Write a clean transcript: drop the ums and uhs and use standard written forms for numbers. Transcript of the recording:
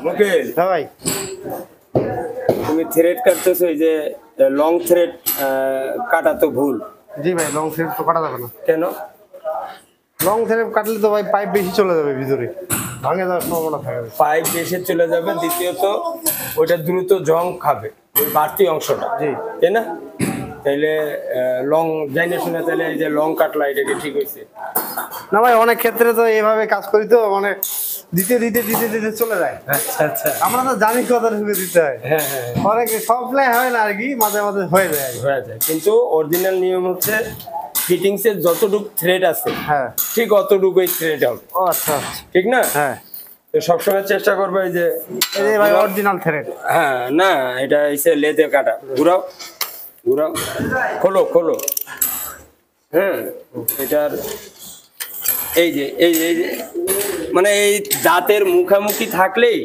মুকেল হ্যাঁ ভাই, তুমি থ্রেড কাটতেছো, এই যে লং থ্রেড কাটা তো ভুল। জি ভাই, লং থ্রেড তো কাটা যাবে না। কেন? লং থ্রেড কাটলে তো ভাই পাইপ বেশি চলে যাবে ভিতরে, ভাঙে যাওয়ার সম্ভাবনা থাকবে। পাইপ বেশি চলে যাবে, দ্বিতীয়ত ওইটা দ্রুত জং খাবে ওই বাড়তি অংশটা, জি। তাই না? তাইলে লং জানি শুনে তাহলে এই যে লং কাটলা এটা কি ঠিক হয়েছে? না ভাই, অনেক ক্ষেত্রে তো এইভাবে কাজ করি তো, মানে দিতে দিতে দিতে দিতে চলে যায়। আচ্ছা আচ্ছা, আমরা তো জানি কত ঢুকে দিতে হয়। হ্যাঁ হ্যাঁ অনেক সবলাই হয় না আর কি, মাঝে মাঝে হয়ে যায়। হয়ে যায়, কিন্তু অরিজিনাল নিয়ম হচ্ছে ফিটিংসের যতটুকু থ্রেড আছে হ্যাঁ। ঠিক অতটুকুই থ্রেড হবে, ও আচ্ছা, ঠিক না? হ্যাঁ। তো সবসময় চেষ্টা করবে এই যে এই যে ভাই অরিজিনাল থ্রেড। হ্যাঁ, না এটা এসে লেদে কাটা, ঘুরাও ঘুরাও, খোলো খোলো। হ্যাঁ, এটার এই যে এই যে মানে এই দাঁতের মুখামুখি থাকলেই